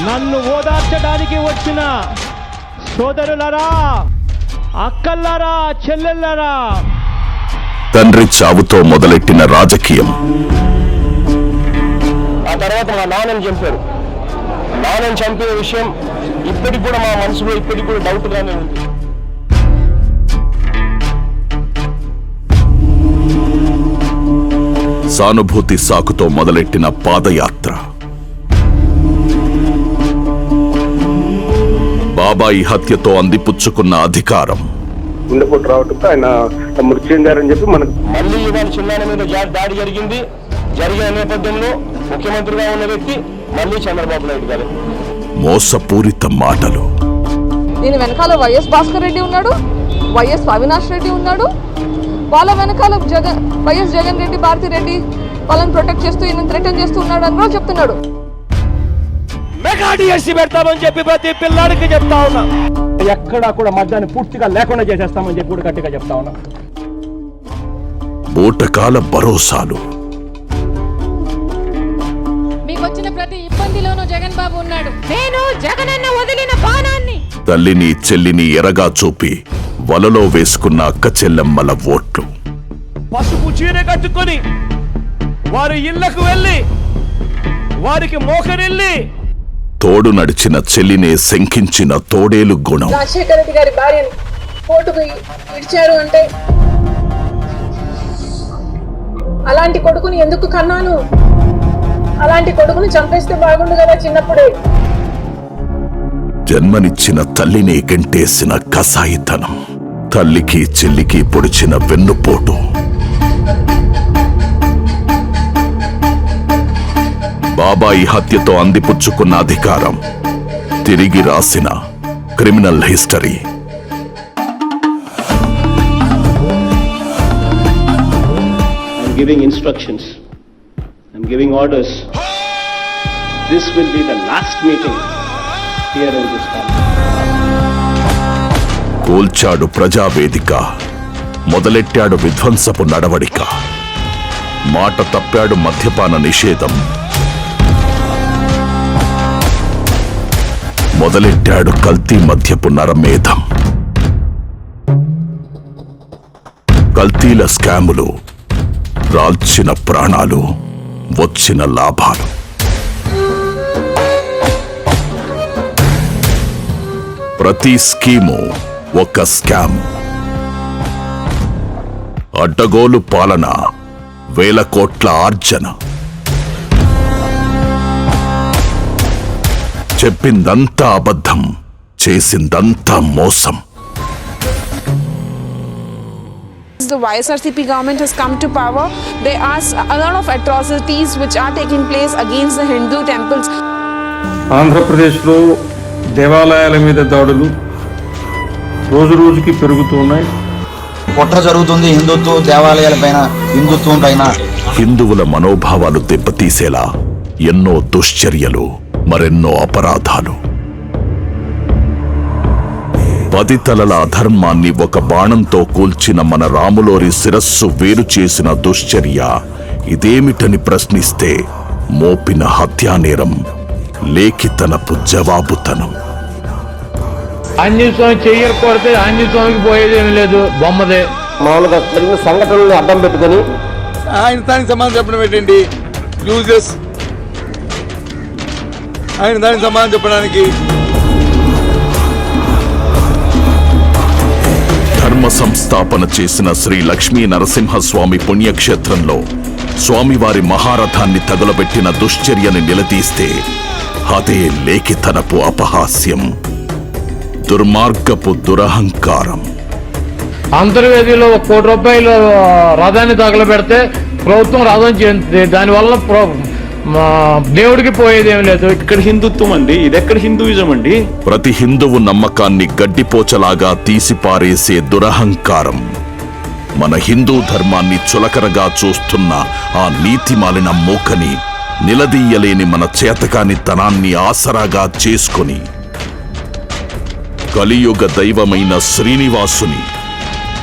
నన్ను ఓదార్చడానికి వచ్చిన సోదరులారా, అక్కల్లారా, చెల్లెల్లారా, తండ్రి చావుతో మొదలెట్టిన రాజకీయం ఆ తర్వాత మా నాన్నని చంపారు. నాన్నని చంపే విషయం ఇప్పటికి కూడా మా మనసులో ఇప్పటికి కూడా డౌట్గానే ఉంది. సానుభూతి సాకుతో మొదలెట్టిన పాదయాత్ర, బాబాయి హత్యతో అందిపుచ్చుకున్న అధికారం, గుండెపోటు రావడంతో ఆయన మృతి చెందారని చెప్పి మనకు మళ్ళీ ఇవాళ చిన్నాన్న మీద దాడి జరిగింది. జరిగిన నేపథ్యంలో ముఖ్యమంత్రిగా ఉన్న వ్యక్తి మళ్ళీ చంద్రబాబు నాయుడు గారు. మోసపూరిత మాటలు, దీని వెనకాల వైఎస్ భాస్కర్ రెడ్డి ఉన్నాడు, వైఎస్ అవినాష్ రెడ్డి ఉన్నాడు, వాళ్ళ వెనకాల వైఎస్ జగన్ రెడ్డి, భారతి రెడ్డి వాళ్ళని ప్రొటెక్ట్ చేస్తూ ఈయన థ్రెటన్ చేస్తూ ఉన్నాడు అని కూడా చెప్తున్నాడు. మెగా డిఎస్సీ పెడతామని చెప్పి ప్రతి పిల్లాడికి చెప్తా ఉన్నా. ఎక్కడా కూడా మద్యాన్ని పూర్తిగా లేకుండా చేసేస్తామని చెప్పి కూడా గట్టిగా చెప్తా ఉన్నా. బూటకాల భరోసాలు, వచ్చిన ప్రతి ఇబ్బందిలోనూ జగన్ బాబు ఉన్నాడు. నేను జగనన్న వదిలిన బాణాన్ని, తల్లిని చెల్లిని ఎరగా చూపి వలలో వేసుకున్న అక్క చెల్లెమ్మల ఓట్లు, పసుపు చీర కట్టుకొని వారి ఇళ్లకు వెళ్ళి వారికి మోకరిల్లి తోడు నడిచిన చెల్లినే శంకించిన తోడేలు గుణం. రాజశేఖర రెడ్డి గారి భార్యని కోర్టుకు ఇచ్చారు అంటే అలాంటి కొడుకుని ఎందుకు కన్నాను, అలాంటి కొడుకుని చంపేస్తే బాగుండు కదా చిన్నప్పుడే. జన్మనిచ్చిన తల్లిని గంటేసిన కసాయితనం, తల్లికి చెల్లికి పొడిచిన వెన్నుపోటు, బాబాయి హత్యతో అందిపుచ్చుకున్న అధికారం, తిరిగి రాసిన criminal history. I'm giving instructions. I'm giving orders. This will be the last meeting here in this country. కూల్చాడు ప్రజావేదిక, మొదలెట్టాడు విధ్వంసపు నడవడిక, మాట తప్పాడు మద్యపాన నిషేధం, మొదలెట్టాడు కల్తీ మద్యపు నరమేధం, కల్తీల స్కాములు, రాల్చిన ప్రాణాలు, వచ్చిన లాభాలు. ప్రతి స్కీము ఒక స్కామ్, అడ్డగోలు పాలన, వేల కోట్ల ఆర్జన, చెప్పిందంతా అబద్ధం, చేసిందంతా మోసం. The YSRCP government has come to power. There are a lot of atrocities which are taking place against the Hindu temples. ఆంధ్రప్రదేశ్లో దేవాలయాల మీద దాడులు రోజు రోజుకి పెరుగుతున్నాయి. కుట్ర జరుగుతుంది హిందుత్వ దేవాలయాల పైన, హిందుత్వం పైన. హిందువుల మనోభావాలు దెబ్బతీసేలా ఎన్నో దుశ్చర్యలు, మరెన్నో అపరాధాలు. 10 తలల అధర్మాన్ని ఒక బాణంతో కూల్చిన మన రాములోరి శిరస్సు వేరు చేసిన దుశ్చర్య ఇదేమిటని ప్రశ్నిస్తే మోపిన హత్యానేరం లేఖితనపు జవాబుతనం. ఆంజనేయ స్వామి చెయ్యకపోతే ఆంజనేయ స్వామికి పోయేదేమీ లేదు, బొమ్మదే. మామూలుగా జరిగిన సంఘటనలను అడ్డం పెట్టుకొని ఆయన దానికి సమాధానం చెప్పడం ఏంటండి? యూజెస్ ఆయన దానికి సమాధానం చెప్పడానికి. ధర్మ సంస్థాపన చేసిన శ్రీ లక్ష్మీ నరసింహస్వామి పుణ్యక్షేత్రంలో స్వామివారి మహారథాన్ని తగులబెట్టిన దుశ్చర్యని నిలదీస్తే అదే లేఖితనపు అపహాస్యం, దుర్మార్గపు దురహంకారం. అంతర్వేదిలో 1 కోటి రూపాయలు రథాన్ని తగలబెడితే ప్రభుత్వం రథం చేస్తుంది, దానివల్ల దేవుడికి పోయేదేమి లేదు. ఇక్కడ హిందుత్వం అండి, ఇది ఎక్కడ హిందూయిజం అండి? ప్రతి హిందువు నమ్మకాన్ని గడ్డిపోచలాగా తీసిపారేసే దురహంకారం, మన హిందూ ధర్మాన్ని చులకరగా చూస్తున్న ఆ నీతిమాలిన మూకని నిలదీయలేని మన చేతకాని తనాన్ని ఆసరాగా చేసుకుని కలియుగ దైవమైన శ్రీనివాసుని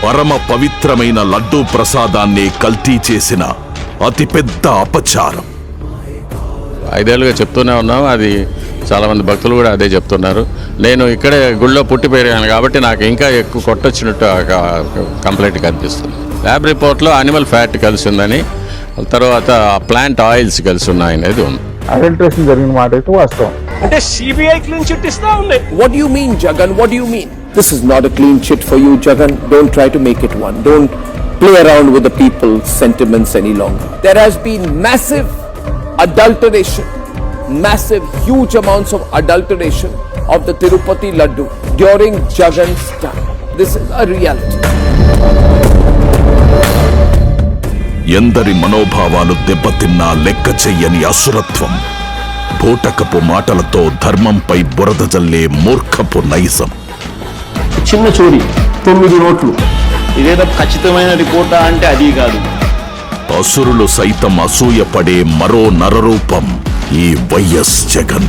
పరమ పవిత్రమైన లడ్డూ ప్రసాదాన్ని కల్తీ చేసిన అతిపెద్ద అపచారం. 5 ఏళ్లుగా చెప్తూనే ఉన్నాం, అది చాలా మంది భక్తులు కూడా అదే చెప్తున్నారు. నేను ఇక్కడే గుళ్ళో పుట్టి పెరిగాను కాబట్టి నాకు ఇంకా ఎక్కువ కొట్టొచ్చినట్టు కంప్లైంట్ కనిపిస్తుంది. ల్యాబ్ రిపోర్ట్లో అనిమల్ ఫ్యాట్ కలిసి ఉందని, తర్వాత ప్లాంట్ ఆయిల్స్ కలిసి ఉన్నాయనేది ఉంది. అడల్ట్రేషన్ జరిగిన మాట అయితే వాస్తవం. అంటే సిబిఐ క్లీన్ చిట్ ఇస్తా ఉంది. What do you mean, Jagan? What do you mean? This is not a clean chit for you, Jagan. Don't try to make it one. Don't play around with the people's sentiments any longer. There has been massive adulteration, massive, huge amounts of adulteration of the Tirupati Laddu during Jagan's time. This is a reality. ఎందరి మనోభావాలు దెబ్బతిన్నా లెక్క చెయ్యని అసురత్వం, పూటకపు మాటలతో ధర్మంపై బురద జల్లే మూర్ఖపు నైజం. చిన్న చోరీ 9 నోట్లు, ఇదేదో ఖచ్చితమైన రిపోర్టా అంటే అది కాదు. అసురులు సైతం అసూయపడే మరో నరరూపం ఈ వైఎస్ జగన్.